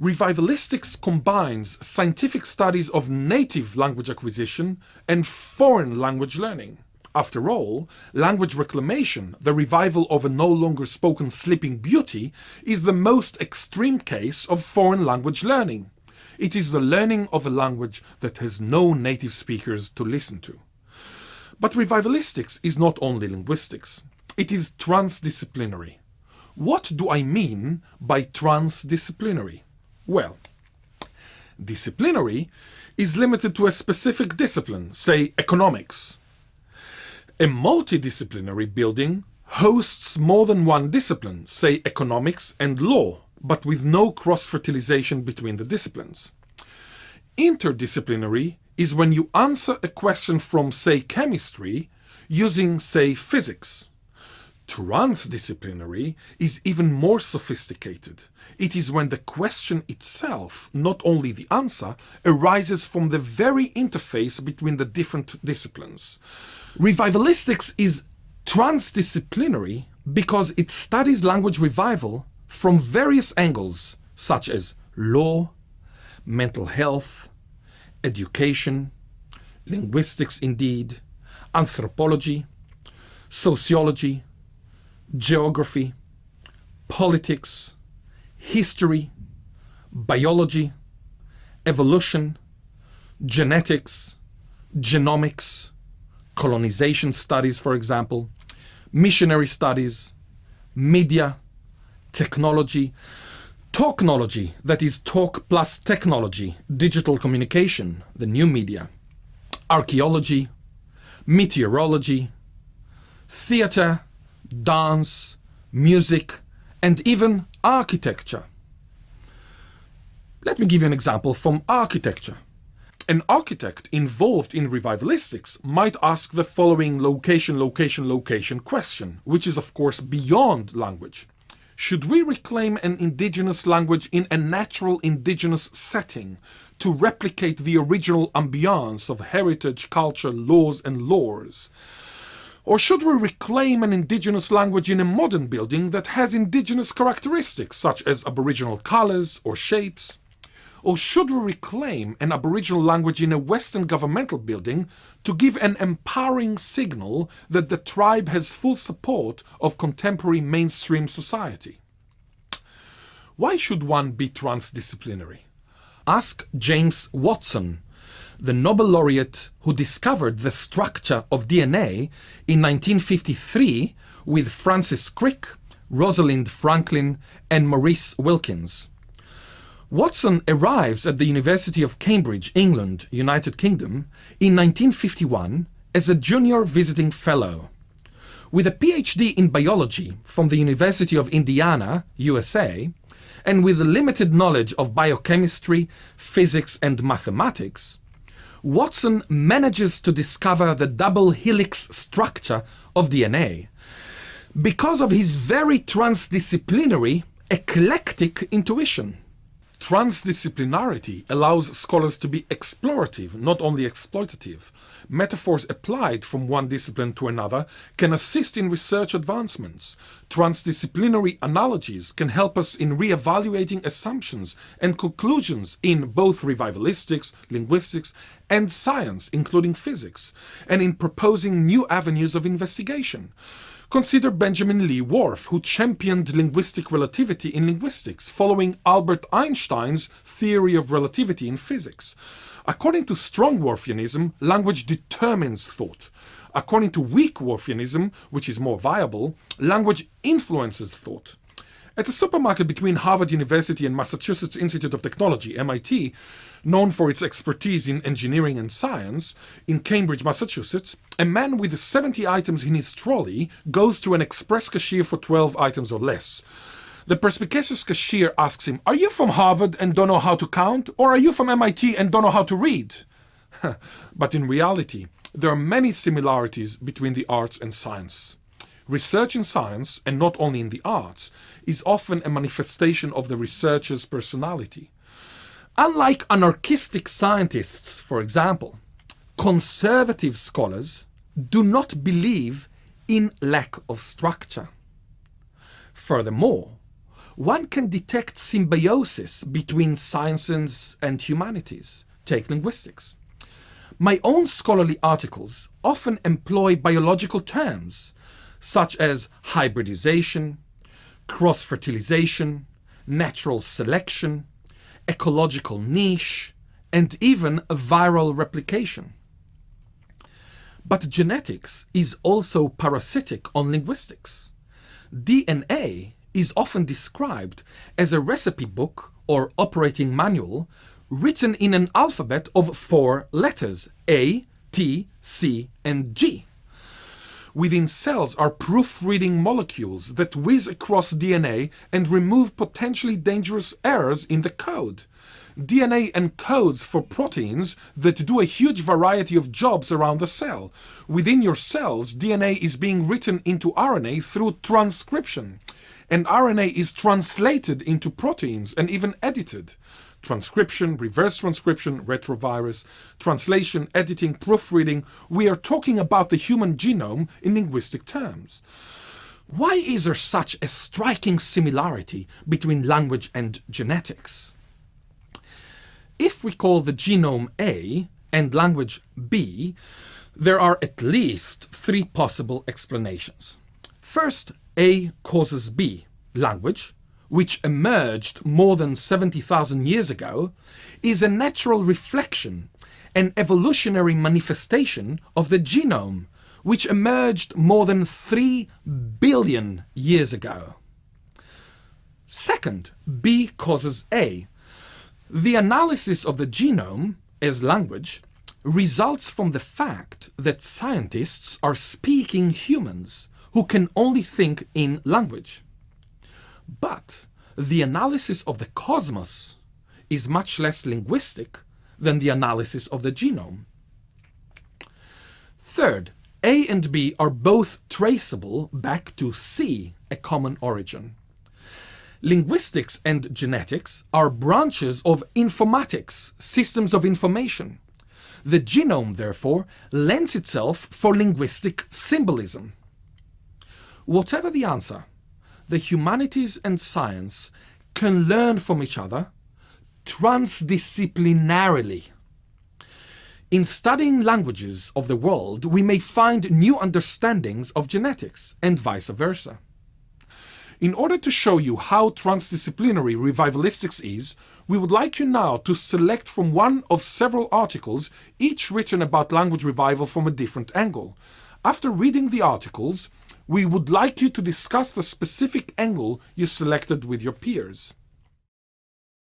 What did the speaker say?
Revivalistics combines scientific studies of native language acquisition and foreign language learning. After all, language reclamation, the revival of a no longer spoken Sleeping Beauty, is the most extreme case of foreign language learning. It is the learning of a language that has no native speakers to listen to. But revivalistics is not only linguistics. It is transdisciplinary. What do I mean by transdisciplinary? Well, disciplinary is limited to a specific discipline, say economics. A multidisciplinary building hosts more than one discipline, say economics and law, but with no cross-fertilization between the disciplines. Interdisciplinary is when you answer a question from, say, chemistry using, say, physics. Transdisciplinary is even more sophisticated. It is when the question itself, not only the answer, arises from the very interface between the different disciplines. Revivalistics is transdisciplinary because it studies language revival from various angles, such as law, mental health, education, linguistics indeed, anthropology, sociology, geography, politics, history, biology, evolution, genetics, genomics, colonization studies, for example, missionary studies, media, technology, talknology, that is talk plus technology, digital communication, the new media, archaeology, meteorology, theatre, dance, music, and even architecture. Let me give you an example from architecture. An architect involved in revivalistics might ask the following location question, which is of course beyond language. Should we reclaim an indigenous language in a natural indigenous setting to replicate the original ambiance of heritage, culture, laws and lores? Or should we reclaim an indigenous language in a modern building that has indigenous characteristics such as Aboriginal colours or shapes? Or should we reclaim an Aboriginal language in a Western governmental building to give an empowering signal that the tribe has full support of contemporary mainstream society? Why should one be transdisciplinary? Ask James Watson, the Nobel laureate who discovered the structure of DNA in 1953 with Francis Crick, Rosalind Franklin and Maurice Wilkins. Watson arrives at the University of Cambridge, England, United Kingdom, in 1951 as a junior visiting fellow. With a PhD in biology from the University of Indiana, USA, and with limited knowledge of biochemistry, physics and mathematics, Watson manages to discover the double helix structure of DNA because of his very transdisciplinary, eclectic intuition. Transdisciplinarity allows scholars to be explorative, not only exploitative. Metaphors applied from one discipline to another can assist in research advancements. Transdisciplinary analogies can help us in re-evaluating assumptions and conclusions in both revivalistics, linguistics, and science, including physics, and in proposing new avenues of investigation. Consider Benjamin Lee Whorf, who championed linguistic relativity in linguistics, following Albert Einstein's theory of relativity in physics. According to strong Whorfianism, language determines thought. According to weak Whorfianism, which is more viable, language influences thought. At a supermarket between Harvard University and Massachusetts Institute of Technology, MIT, known for its expertise in engineering and science, in Cambridge, Massachusetts, a man with 70 items in his trolley goes to an express cashier for 12 items or less. The perspicacious cashier asks him, "Are you from Harvard and don't know how to count? Or are you from MIT and don't know how to read?" But in reality, there are many similarities between the arts and science. Research in science, and not only in the arts, is often a manifestation of the researcher's personality. Unlike anarchistic scientists, for example, conservative scholars do not believe in lack of structure. Furthermore, one can detect symbiosis between sciences and humanities. Take linguistics. My own scholarly articles often employ biological terms such as hybridization, cross-fertilization, natural selection, ecological niche, and even viral replication. But genetics is also parasitic on linguistics. DNA is often described as a recipe book or operating manual written in an alphabet of 4 letters, A, T, C, and G. Within cells are proofreading molecules that whiz across DNA and remove potentially dangerous errors in the code. DNA encodes for proteins that do a huge variety of jobs around the cell. Within your cells, DNA is being written into RNA through transcription, and RNA is translated into proteins and even edited. Transcription, reverse transcription, retrovirus, translation, editing, proofreading. We are talking about the human genome in linguistic terms. Why is there such a striking similarity between language and genetics? If we call the genome A and language B, there are at least 3 possible explanations. First, A causes B, language, which emerged more than 70,000 years ago, is a natural reflection, an evolutionary manifestation of the genome, which emerged more than 3 billion years ago. Second, B causes A. The analysis of the genome as language results from the fact that scientists are speaking humans who can only think in language. But the analysis of the cosmos is much less linguistic than the analysis of the genome. Third, A and B are both traceable back to C, a common origin. Linguistics and genetics are branches of informatics, systems of information. The genome, therefore, lends itself for linguistic symbolism. Whatever the answer, the humanities and science can learn from each other transdisciplinarily. In studying languages of the world, we may find new understandings of genetics and vice versa. In order to show you how transdisciplinary revivalistics is, we would like you now to select from one of several articles, each written about language revival from a different angle. After reading the articles, we would like you to discuss the specific angle you selected with your peers.